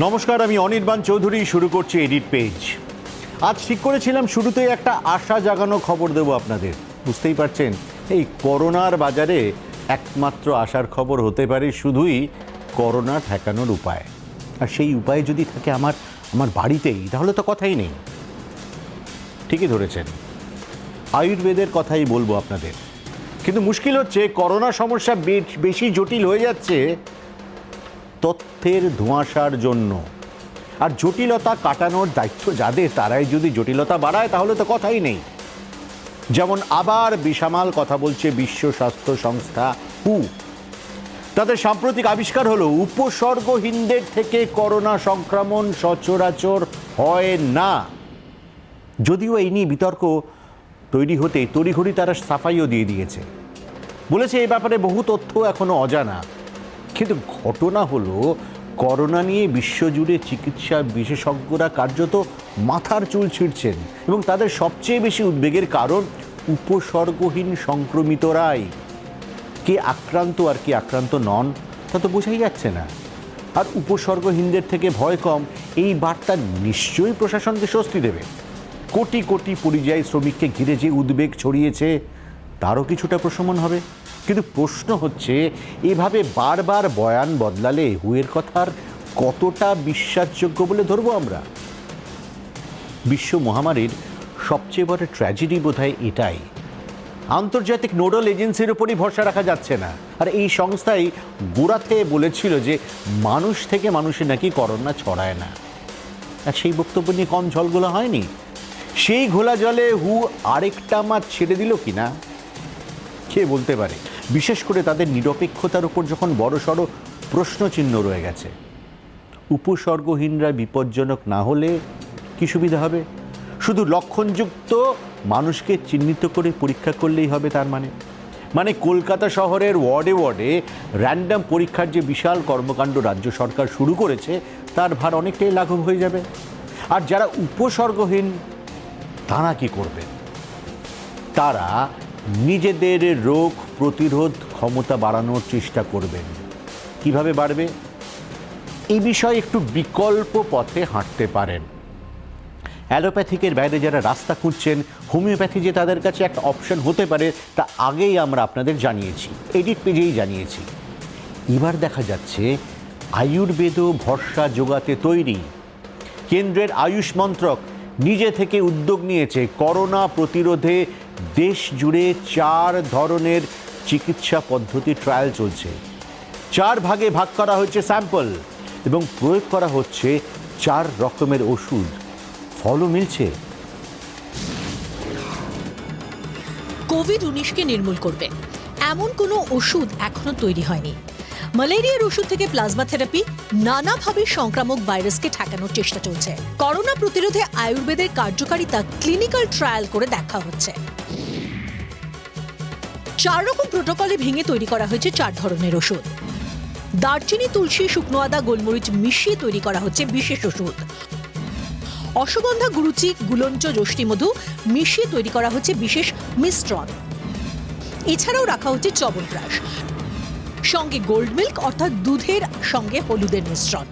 নমস্কার, আমি অনির্বাণ চৌধুরী। শুরু করছি এডিট পেজ। আজ ঠিক করেছিলাম শুরুতেই একটা আশা জাগানো খবর দেব আপনাদের। বুঝতেই পারছেন, এই করোনার বাজারে একমাত্র আশার খবর হতে পারে শুধুই করোনা ঠেকানোর উপায়। আর সেই উপায় যদি থাকে আমার বাড়িতেই, তাহলে তো কথাই নেই। ঠিকই ধরেছেন, আয়ুর্বেদের কথাই বলবো আপনাদের। কিন্তু মুশকিল হচ্ছে, করোনা সমস্যা বেশি জটিল হয়ে যাচ্ছে তথ্যের ধোঁয়াশার জন্য। আর জটিলতা কাটানোর দায়িত্ব যাদের, তারাই যদি জটিলতা বাড়ায় তাহলে তো কথাই নেই। যেমন আবার বিশামাল কথা বলছে বিশ্ব স্বাস্থ্য সংস্থা হু। তাদের সাম্প্রতিক আবিষ্কার হলো উপসর্গহীনদের থেকে করোনা সংক্রমণ সচরাচর হয় না। যদিও এই নিয়ে বিতর্ক তৈরি হতে তড়িঘড়ি তারা সাফাইও দিয়ে দিয়েছে। বলেছে এই ব্যাপারে বহু তথ্য এখনো অজানা। কিন্তু ঘটনা হলো, করোনা নিয়ে বিশ্বজুড়ে চিকিৎসা বিশেষজ্ঞরা কার্যত মাথার চুল ছিঁড়ছেন, এবং তাদের সবচেয়ে বেশি উদ্বেগের কারণ উপসর্গহীন সংক্রমিতরাই। কে আক্রান্ত আর কে আক্রান্ত নন তা তো বোঝাই যাচ্ছে না। আর উপসর্গহীনদের থেকে ভয় কম, এই বার্তা নিশ্চয়ই প্রশাসনকে স্বস্তি দেবে। কোটি কোটি পরিযায়ী শ্রমিককে ঘিরে যে উদ্বেগ ছড়িয়েছে তারও কিছুটা প্রশমন হবে। কিন্তু প্রশ্ন হচ্ছে, এভাবে বারবার বয়ান বদলালে হুয়ের কথার কতটা বিশ্বাসযোগ্য বলে ধরবো আমরা? বিশ্ব মহামারীর সবচেয়ে বড় ট্র্যাজেডি বোধহয় এটাই, আন্তর্জাতিক নোডাল এজেন্সির উপরই ভরসা রাখা যাচ্ছে না। আর এই সংস্থাই গোড়াতে বলেছিল যে মানুষ থেকে মানুষে নাকি করোনা ছড়ায় না। আর সেই বক্তব্য নিয়ে কম ঝলগোলা হয়নি। সেই ঘোলা জলে হু আরেকটা মাছ ছেড়ে দিল কিনা কে বলতে পারে। বিশেষ করে তাদের নিরপেক্ষতার উপর যখন বড়সড় প্রশ্নচিহ্ন রয়ে গেছে। উপসর্গহীনরা বিপজ্জনক না হলে কি সুবিধা হবে? শুধু লক্ষণযুক্ত মানুষকে চিহ্নিত করে পরীক্ষা করলেই হবে তার মানে কলকাতা শহরের ওয়ার্ডে ওয়ার্ডে র্যান্ডম পরীক্ষার যে বিশাল কর্মকাণ্ড রাজ্য সরকার শুরু করেছে, তার ভার অনেকটাই লাঘব হয়ে যাবে। আর যারা উপসর্গহীন তারা কি করবেন? তারা নিজেদের রোগ প্রতিরোধ ক্ষমতা বাড়ানোর চেষ্টা করবেন। কিভাবে বাড়বে? এই বিষয়ে একটু বিকল্প পথে হাঁটতে পারেন। অ্যালোপ্যাথিকের বাইরে যারা রাস্তা খুঁজছেন, হোমিওপ্যাথি যে তাদের কাছে একটা অপশন হতে পারে তা আগেই আমরা আপনাদের জানিয়েছি, এডিট পেজেই জানিয়েছি। এবার দেখা যাচ্ছে আয়ুর্বেদও ভরসা জোগাতে তৈরি। কেন্দ্রের আয়ুষ মন্ত্রক নিজে থেকে উদ্যোগ নিয়েছে। করোনা প্রতিরোধে দেশ জুড়ে 4 ধরনের চিকিৎসা পদ্ধতি ট্রায়াল চলছে। 4 ভাগে ভাগ করা হয়েছে স্যাম্পল এবং প্রয়োগ করা হচ্ছে 4 রকমের ওষুধ। ফলও মিলছে। কোভিড-19কে নির্মূল করবে এমন কোনো ওষুধ এখনো তৈরি হয়নি। ম্যালেরিয়ার ওষুধ থেকে প্লাজমা থেরাপি, নানাভাবে সংক্রামক ভাইরাসকে ঠেকানোর চেষ্টা চলছে। করোনা প্রতিরোধে আয়ুর্বেদের কার্যকারিতা ক্লিনিক্যাল ট্রায়াল করে দেখা হচ্ছে। 4 রকম প্রোটোকলে ভেঙে তৈরি করা হয়েছে 4 ধরনের ওষুধ। দারচিনি, তুলসী, শুকনো আদা, গোলমরিচ মিশিয়ে তৈরি করা হচ্ছে বিশেষ ওষুধ। অশ্বগন্ধা, গুরুচি, গুলঞ্চ, যষ্টিমধু মিশিয়ে তৈরি করা হচ্ছে বিশেষ মিশ্রণ। এছাড়াও রাখা হচ্ছে চ্যবনপ্রাশ, সঙ্গে গোল্ড মিল্ক অর্থাৎ দুধের সঙ্গে হলুদের মিশ্রণ।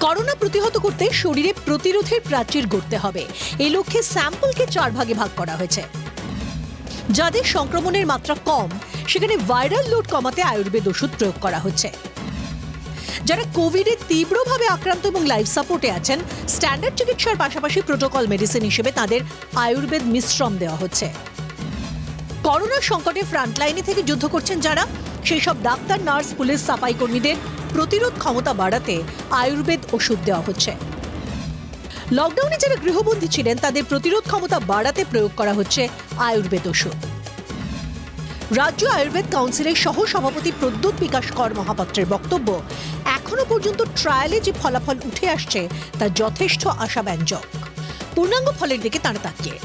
করোনা প্রতিহত করতে শরীরে প্রতিরোধের প্রাচীর গড়তে হবে। এই লক্ষ্যে স্যাম্পলকে 4 ভাগে ভাগ করা হয়েছে। যাদের সংক্রমণের মাত্রা কম, সেখানে ভাইরাল লোড কমাতে আয়ুর্বেদ ওষুধ প্রয়োগ করা হচ্ছে। যারা কোভিডে তীব্রভাবে আক্রান্ত এবং লাইফ সাপোর্টে আছেন, স্ট্যান্ডার্ড চিকিৎসার পাশাপাশি প্রোটোকল মেডিসিন হিসেবে তাদের আয়ুর্বেদ মিশ্রণ দেওয়া হচ্ছে। করোনা সংকটে ফ্রন্টলাইনে থেকে যুদ্ধ করছেন যারা, সেই সব ডাক্তার, নার্স, পুলিশ, সাফাই কর্মীদের প্রতিরোধ ক্ষমতা বাড়াতে আয়ুর্বেদ ওষুধ দেওয়া হচ্ছে। লকডাউনে যারা গৃহবন্দী ছিলেন, তাদের প্রতিরোধ ক্ষমতা বাড়াতে প্রয়োগ করা হচ্ছে আয়ুর্বেদ ওষুধ। রাজ্য আয়ুর্বেদ কাউন্সিলের সহ সভাপতি প্রদ্যোৎ বিকাশ কর মহাপাত্রের বক্তব্য, এখনো পর্যন্ত ট্রায়ালে যে ফলাফল উঠে আসছে তা যথেষ্ট আশাব্যঞ্জক। পূর্ণাঙ্গ ফলের দিকে তাঁরা তাকিয়ে।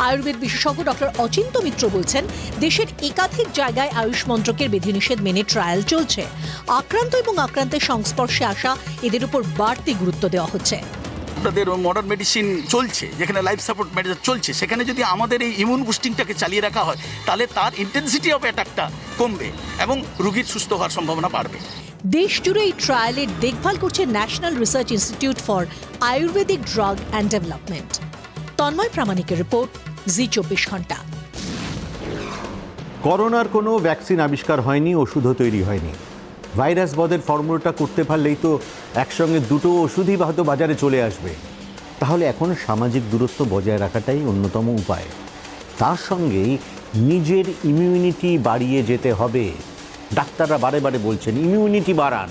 আয়ুর্বেদ বিশেষজ্ঞ ডক্টর অচিন্ত মিত্র বলছেন, দেশের একাধিক জায়গায় আয়ুষ মন্ত্রকের বিধিনিষেধ মেনে ট্রায়াল চলছে। আক্রান্ত এবং আক্রান্তের সংস্পর্শে আসা এদের উপর বাড়তি গুরুত্ব দেওয়া হচ্ছে। আপনাদের মডার্ন মেডিসিন চলছে, যেখানে লাইফ সাপোর্ট মেডিসিন চলছে, সেখানে যদি আমাদের এই ইমিউন বুস্টিংটাকে চালিয়ে রাখা হয়, তাহলে তার ইন্টেন্সিটি অফ অ্যাটাকটা কমবে এবং রোগীর সুস্থ হওয়ার সম্ভাবনা বাড়বে। দেশ জুড়ে এই ট্রায়ালের দেখভাল করছে National Research Institute for Ayurvedic Drug and Development. Tanmoy প্রামাণিকের রিপোর্ট, জি24 ঘন্টা। করোনার কোনো ভ্যাকসিন আবিষ্কার হয়নি, ওষুধও তৈরি হয়নি। ভাইরাস বধের ফর্মুলাটা করতে পারলেই তো একসঙ্গে দুটো ওষুধই হয়তো বাজারে চলে আসবে। তাহলে এখন সামাজিক দূরত্ব বজায় রাখাটাই অন্যতম উপায়। তার সঙ্গেই নিজের ইমিউনিটি বাড়িয়ে যেতে হবে। ডাক্তাররা বারে বারে বলছেন ইমিউনিটি বাড়ান,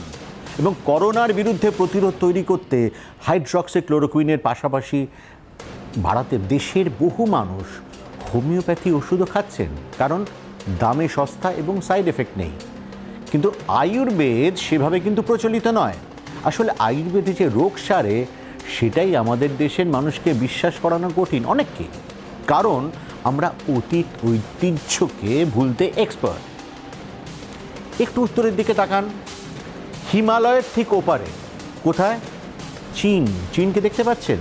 এবং করোনার বিরুদ্ধে প্রতিরোধ তৈরি করতে হাইড্রক্সিক্লোরোকুইনের পাশাপাশি বাড়াতে দেশের বহু মানুষ হোমিওপ্যাথি ওষুধও খাচ্ছেন, কারণ দামে সস্তা এবং সাইড এফেক্ট নেই। কিন্তু আয়ুর্বেদ সেভাবে কিন্তু প্রচলিত নয়। আসলে আয়ুর্বেদে যে রোগ সারে সেটাই আমাদের দেশের মানুষকে বিশ্বাস করানো কঠিন অনেককে, কারণ আমরা অতীত ঐতিহ্যকে ভুলতে এক্সপার্ট। একটু উত্তরের দিকে তাকান, হিমালয়ের ঠিক ওপারে কোথায়? চীনকে দেখতে পাচ্ছেন?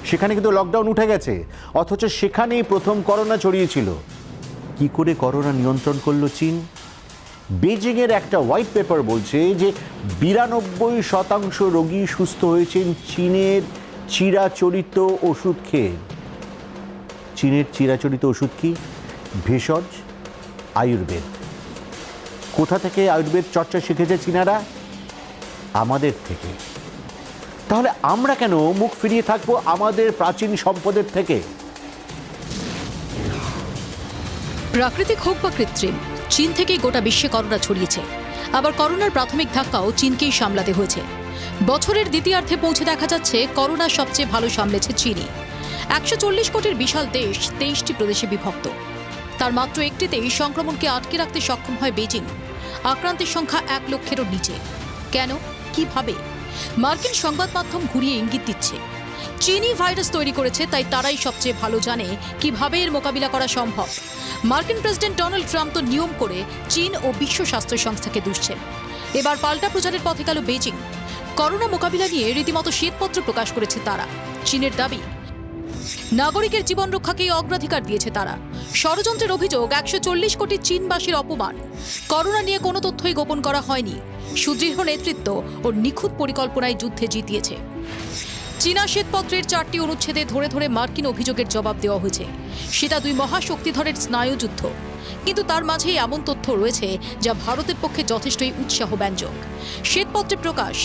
সেখানে কিন্তু লকডাউন উঠে গেছে, অথচ সেখানেই প্রথম করোনা ছড়িয়েছিল। কি করে করোনা নিয়ন্ত্রণ করলো চীন? বেজিংয়ের একটা হোয়াইট পেপার বলছে যে 92% রোগী সুস্থ হয়েছেন চীনের চিরাচরিত ওষুধ খেয়ে। চীনের চিরাচরিত ওষুধ কি? ভেষজ আয়ুর্বেদ। কোথা থেকে আয়ুর্বেদ চর্চা শিখেছে চীনারা? আমাদের থেকে। তাহলে আমরা কেন মুখ ফিরিয়ে থাকবো আমাদের প্রাচীন সম্পদের থেকে? প্রাকৃতিক হোক বা কৃত্রিম, চীন থেকেই গোটা বিশ্বে করোনা ছড়িয়েছে। আবার করোনার প্রাথমিক ধাক্কাও চীনকেই সামলাতে হয়েছে। বছরের দ্বিতীয়ার্ধে পৌঁছে দেখা যাচ্ছে করোনা সবচেয়ে ভালো সামলেছে চীনই। 140 কোটির বিশাল দেশ 23টি প্রদেশে বিভক্ত। তার মাত্র একটিতেই সংক্রমণকে আটকে রাখতে সক্ষম হয় বেজিং। আক্রান্তের সংখ্যা 1 লক্ষেরও নিচে। কেন, কিভাবে? মার্কিন সংবাদ মাধ্যম ঘুরিয়ে ইঙ্গিত দিচ্ছে চীনই ভাইরাস তৈরি করেছে, তাই তারাই সবচেয়ে ভালো জানে কিভাবে এর মোকাবিলা করা সম্ভব। মার্কিন প্রেসিডেন্ট ডোনাল্ড ট্রাম্প তো নিয়ম করে চীন ও বিশ্ব স্বাস্থ্য সংস্থাকে দুষছেন। এবার পাল্টা প্রচারের পথে গেল বেজিং। করোনা মোকাবিলা নিয়ে রীতিমতো শ্বেতপত্র প্রকাশ করেছে তারা। চীনের দাবি, নাগরিকের জীবন রক্ষাকেই অগ্রাধিকার দিয়েছে তারা। ষড়যন্ত্রের অভিযোগ 140 কোটি চীনবাসীর অপমান। করোনা নিয়ে কোনো তথ্যই গোপন করা হয়নি। সুদৃঢ় নেতৃত্ব ও নিখুঁত পরিকল্পনায় যুদ্ধে জিতিয়েছে। চীনা শ্বেতপত্রের 4টি অনুচ্ছেদে ধরে ধরে মার্কিন অভিযোগের জবাব দেওয়া হয়েছে। সেটা দুই মহাশক্তিধরের স্নায়ুযুদ্ধ। কিন্তু তার মাঝেই এমন তথ্য রয়েছে যা ভারতের পক্ষে যথেষ্টই উৎসাহব্যঞ্জক। শ্বেতপত্রে প্রকাশ,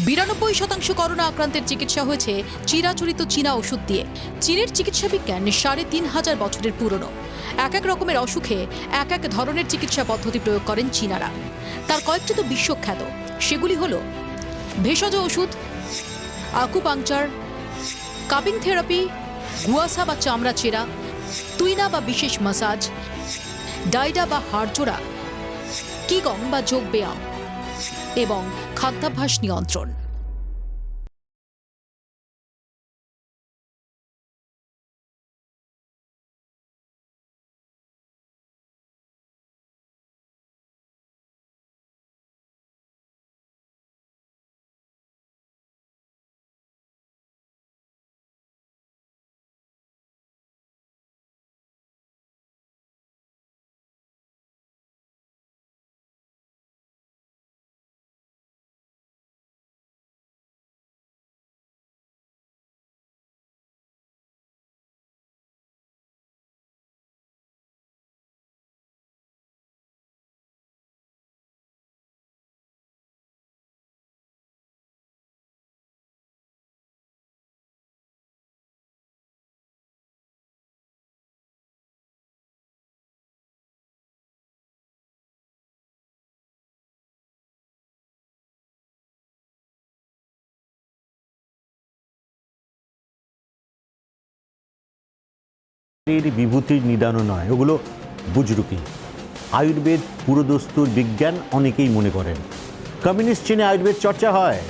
92% করোনা আক্রান্তের চিকিৎসা হয়েছে চিরাচরিত চীনা ওষুধ দিয়ে। চীনের চিকিৎসা বিজ্ঞান 3500 বছরের পুরনো। এক এক রকমের অসুখে এক এক ধরনের চিকিৎসা পদ্ধতি প্রয়োগ করেন চীনারা। তার কয়েকটি তো বিশ্বখ্যাত। সেগুলি হলো ভেষজ ওষুধ, আকুপাংচার, কাপিং থেরাপি, গুয়াসা বা চামড়া চেরা, তুইনা বা বিশেষ মাসাজ, ডাইডা বা হাড়জোড়া, কিগং বা যোগ ব্যায়াম এবং খাদ্যাভ্যাস নিয়ন্ত্রণ। বিভূতির নিদানও নয়, ওগুলো বুজরুকি। আয়ুর্বেদ পুরোদস্তুর বিজ্ঞান অনেকেই মনে করেন। কমিউনিস্ট চীনে আয়ুর্বেদ চর্চা হয়,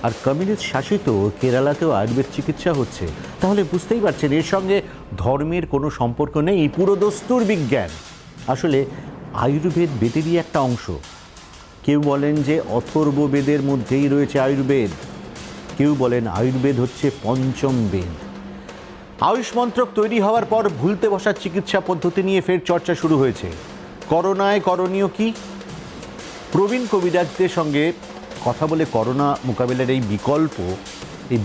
আর কমিউনিস্ট শাসিত কেরালাতেও আয়ুর্বেদ চিকিৎসা হচ্ছে। তাহলে বুঝতেই পারছেন এর সঙ্গে ধর্মের কোনো সম্পর্ক নেই, পুরোদস্তুর বিজ্ঞান। আসলে আয়ুর্বেদ বেদেরই একটা অংশ। কেউ বলেন যে অথর্ব বেদের মধ্যেই রয়েছে আয়ুর্বেদ, কেউ বলেন আয়ুর্বেদ হচ্ছে পঞ্চম বেদ। আয়ুষ মন্ত্রক তৈরি হওয়ার পর ভুলতে বসার চিকিৎসা পদ্ধতি নিয়ে ফের চর্চা শুরু হয়েছে। করোনায় করণীয় কি? প্রবীণ কবিরাজদের সঙ্গে কথা বলে করোনা মোকাবিলার এই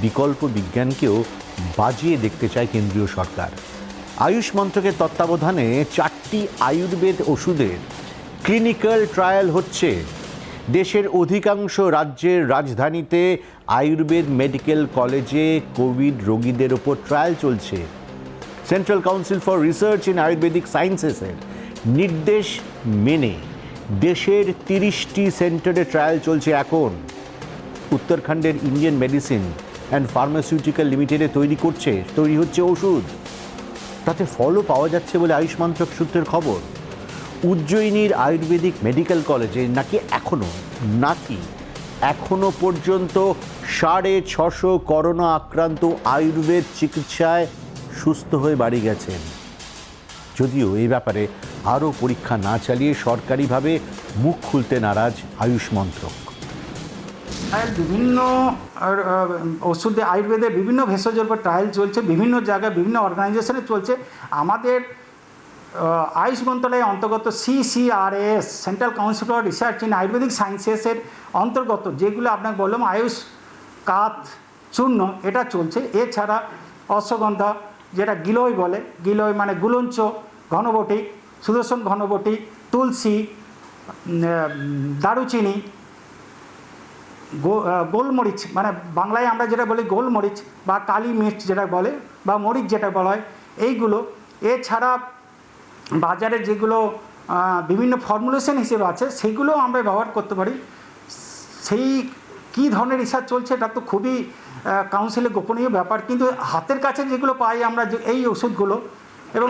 বিকল্প বিজ্ঞানকেও বাজিয়ে দেখতে চায় কেন্দ্রীয় সরকার। আয়ুষ মন্ত্রকের তত্ত্বাবধানে 4টি আয়ুর্বেদ ওষুধের ক্লিনিক্যাল ট্রায়াল হচ্ছে। দেশের অধিকাংশ রাজ্যের রাজধানীতে আয়ুর্বেদ মেডিকেল কলেজে কোভিড রোগীদের ওপর ট্রায়াল চলছে। Central Council for Research in Ayurvedic সায়েন্সেসের নির্দেশ মেনে দেশের 30টি সেন্টারে ট্রায়াল চলছে এখন। উত্তরাখণ্ডের ইন্ডিয়ান মেডিসিন অ্যান্ড ফার্মাসিউটিক্যাল লিমিটেডে তৈরি হচ্ছে ওষুধ, তাতে ফলও পাওয়া যাচ্ছে বলে আয়ুষ মন্ত্রক সূত্রের খবর। উজ্জয়িনীর আয়ুর্বেদিক মেডিকেল কলেজে নাকি এখনো পর্যন্ত 650 করোনা আক্রান্ত আয়ুর্বেদ চিকিৎসায় সুস্থ হয়ে বাড়ি গেছেন। যদিও এই ব্যাপারে আরও পরীক্ষা না চালিয়ে সরকারিভাবে মুখ খুলতে নারাজ আয়ুষ মন্ত্রক। বিভিন্ন ওষুধে আয়ুর্বেদের বিভিন্ন ভেষজের উপর ট্রায়াল চলছে, বিভিন্ন জায়গায় বিভিন্ন অর্গানাইজেশনে চলছে। আমাদের আয়ুষ মন্ত্রণালয়ের অন্তর্গত CCRAS Central Council for Research in Ayurvedic সায়েন্সেসের অন্তর্গত যেগুলো আপনাকে বললাম আয়ুষ কাত চূর্ণ এটা চলছে। এছাড়া অশ্বগন্ধা যেটা গিলয় বলে, গিলয় মানে গুলঞ্চ ঘনবটি, সুদর্শন ঘনবটি, তুলসী, দারুচিনি, গোলমরিচ মানে বাংলায় আমরা যেটা বলি গোলমরিচ বা কালি মির্চ যেটা বলে বা মরিচ যেটা বলা হয় এইগুলো। এছাড়া বাজারে যেগুলো বিভিন্ন ফর্মুলেশন হিসেবে আছে সেগুলো আমরা ব্যবহার করতে পারি। সেই কী ধরনের রিসার্চ চলছে এটা তো খুবই কাউন্সিলে গোপনীয় ব্যাপার, কিন্তু হাতের কাছে যেগুলো পাই আমরা যে এই ওষুধগুলো এবং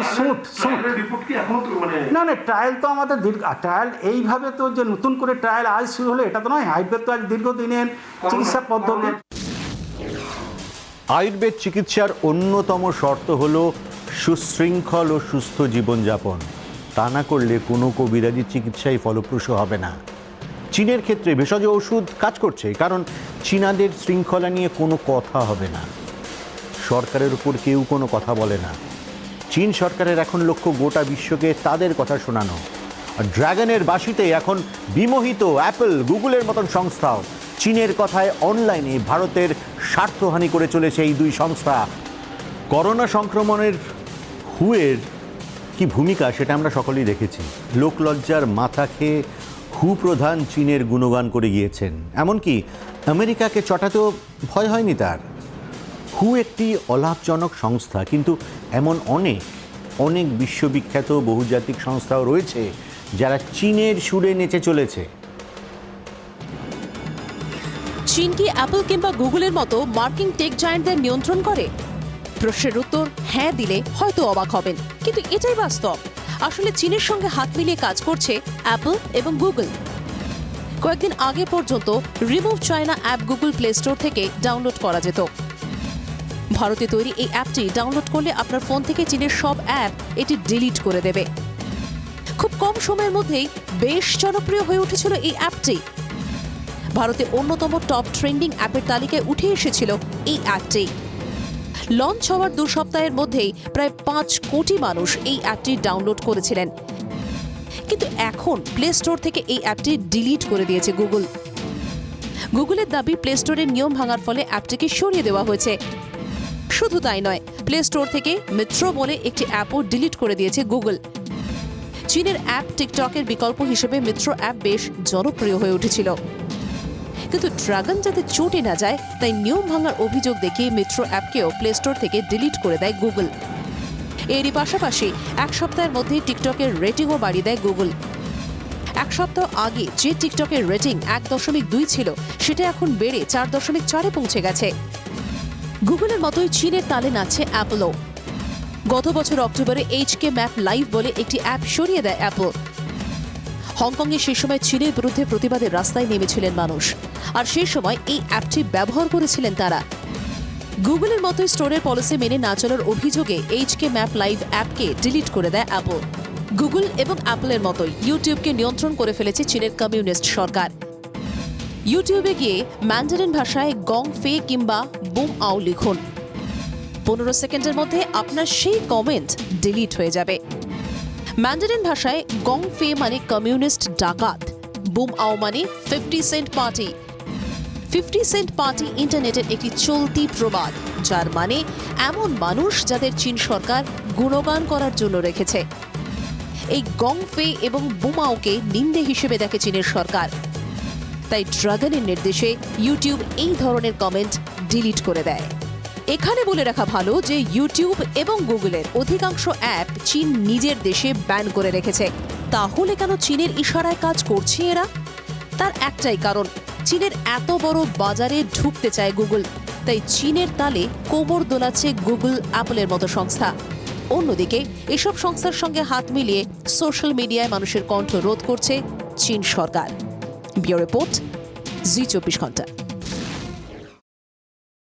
না ট্রায়াল তো আমাদের ট্রায়াল এইভাবে তো যে নতুন করে ট্রায়াল আজ শুরু হলো এটা তো নয়। আয়ুর্বেদ তো আজ দীর্ঘদিনের চিকিৎসা পদ্ধতি। আয়ুর্বেদ চিকিৎসার অন্যতম শর্ত হলো সুশৃঙ্খল ও সুস্থ জীবনযাপন। তা না করলে কোনো কবিরাজি চিকিৎসাই ফলপ্রসূ হবে না। চীনের ক্ষেত্রে ভেষজ ওষুধ কাজ করছে, কারণ চীনাদের শৃঙ্খলা নিয়ে কোনো কথা হবে না। সরকারের উপর কেউ কোনো কথা বলে না। চীন সরকারের এখন লক্ষ্য গোটা বিশ্বকে তাদের কথা শোনানো। আর ড্রাগনের বাসিতে এখন বিমোহিত অ্যাপল, গুগলের মতন সংস্থাও চীনের কথায় অনলাইনে ভারতের স্বার্থহানি করে চলেছে এই দুই সংস্থা। করোনা সংক্রমণের হুয়ের কি ভূমিকা সেটা আমরা সকলেই দেখেছি। লোকলজ্জার মাথা খেয়ে হু প্রধান চীনের গুণগান করে গিয়েছেন, এমনকি আমেরিকাকে চটাতেও ভয় হয়নি তার। হু একটি অলাভজনক সংস্থা, কিন্তু এমন অনেক বিশ্ববিখ্যাত বহুজাতিক সংস্থাও রয়েছে যারা চীনের সুরে নেচে চলেছে। চীন কি অ্যাপল কিংবা গুগলের মতো মার্কিন টেক জায়ান্টদের নিয়ন্ত্রণ করে? প্রশ্নের উত্তর হ্যাঁ দিলে হয়তো অবাক হবেন, কিন্তু এটাই বাস্তব। আসলে চীনের সঙ্গে হাত মিলিয়ে কাজ করছে অ্যাপল এবং গুগল। কয়েকদিন আগে পর্যন্ত remove China app Google play store থেকে ডাউনলোড করা যেত। ভারতে তৈরি এই অ্যাপটি ডাউনলোড করলে আপনার ফোন থেকে চীনের সব অ্যাপ এটি ডিলিট করে দেবে। খুব কম সময়ের মধ্যেই বেশ জনপ্রিয় হয়ে উঠেছিল এই অ্যাপটি। ভারতে অন্যতম টপ ট্রেন্ডিং অ্যাপের তালিকায় উঠে এসেছিল এই অ্যাপটি। লঞ্চ হওয়ার 2 সপ্তাহের মধ্যেই প্রায় 5 কোটি মানুষ এই অ্যাপটি ডাউনলোড করেছিলেন। কিন্তু এখন প্লে স্টোর থেকে এই অ্যাপটি ডিলিট করে দিয়েছে গুগল। গুগলের দাবি প্লে স্টোরের নিয়ম ভাঙার ফলে অ্যাপটিকে সরিয়ে দেওয়া হয়েছে। শুধু তাই নয়, প্লে স্টোর থেকে মেট্রো বলে একটি অ্যাপও ডিলিট করে দিয়েছে গুগল। চীনের অ্যাপ টিকটকের বিকল্প হিসেবে মেট্রো অ্যাপ বেশ জনপ্রিয় হয়ে উঠেছিল, কিন্তু ড্রাগন যাতে চটে না যায় তাই নিয়ম ভাঙার অভিযোগ দেখিয়ে মেট্রো অ্যাপকেও প্লে স্টোর থেকে ডিলিট করে দেয় গুগল। এরই পাশাপাশি 1 সপ্তাহের মধ্যে টিকটকের রেটিংও বাড়িয়ে দেয় গুগল। 1 সপ্তাহ আগে যে টিকটকের রেটিং 1.2 ছিল সেটা এখন বেড়ে 4.4-এ পৌঁছে গেছে। গুগলের মতোই চীনের তালে নাচছে অ্যাপলও। গত বছর অক্টোবরে HK ম্যাপ লাইভ বলে একটি অ্যাপ সরিয়ে দেয় অ্যাপল। হংকংয়ে সেই সময় চীনের বিরুদ্ধে প্রতিবাদের রাস্তায় নেমেছিলেন মানুষ, আর সেই সময় এই অ্যাপটি ব্যবহার করেছিলেন তারা। গুগলের মতোই স্টোরের পলিসি মেনে না চলার অভিযোগে HK ম্যাপ লাইভ অ্যাপকে ডিলিট করে দেয় অ্যাপল। গুগল এবং অ্যাপলের মতোই ইউটিউবকে নিয়ন্ত্রণ করে ফেলেছে চীনের কমিউনিস্ট সরকার। ইউটিউবে গিয়ে ম্যান্ডারিন ভাষায় গং ফে কিংবা বুম আও লিখুন, 15 সেকেন্ডের মধ্যে আপনার সেই কমেন্ট ডিলিট হয়ে যাবে। ম্যান্ডারিন ভাষায় গং ফে মানে কমিউনিস্ট ডাকাত, বুম আও মানে 50 সেন্ট পার্টি। 50 সেন্ট পার্টি ইন্টারনেটের একটি চলতি প্রবাদ, যার মানে এমন মানুষ যাদের চীন সরকার গুণগান করার জন্য রেখেছে। এই গংফে এবং বুমাওকে নিন্দে হিসেবে দেখে চীনের সরকার, তাই ড্রাগনের নির্দেশে ইউটিউব এই ধরনের কমেন্ট ডিলিট করে দেয়। এখানে বলে রাখা ভালো যে ইউটিউব এবং গুগলের অধিকাংশ অ্যাপ চীন নিজের দেশে ব্যান করে রেখেছে। তাহলে কেন চীনের ইশারায় কাজ করছে এরা? তার একটাই কারণ, চীনের এত বড় বাজারে ঢুকতে চায় গুগল, তাই চীনের তালে কোমর দোলাচ্ছে গুগল, অ্যাপলের মতো সংস্থা। অন্যদিকে এসব সংস্থার সঙ্গে হাত মিলিয়ে সোশ্যাল মিডিয়ায় মানুষের কণ্ঠ রোধ করছে চীন সরকার। ব্যুরো রিপোর্ট, জি 24 ঘন্টা।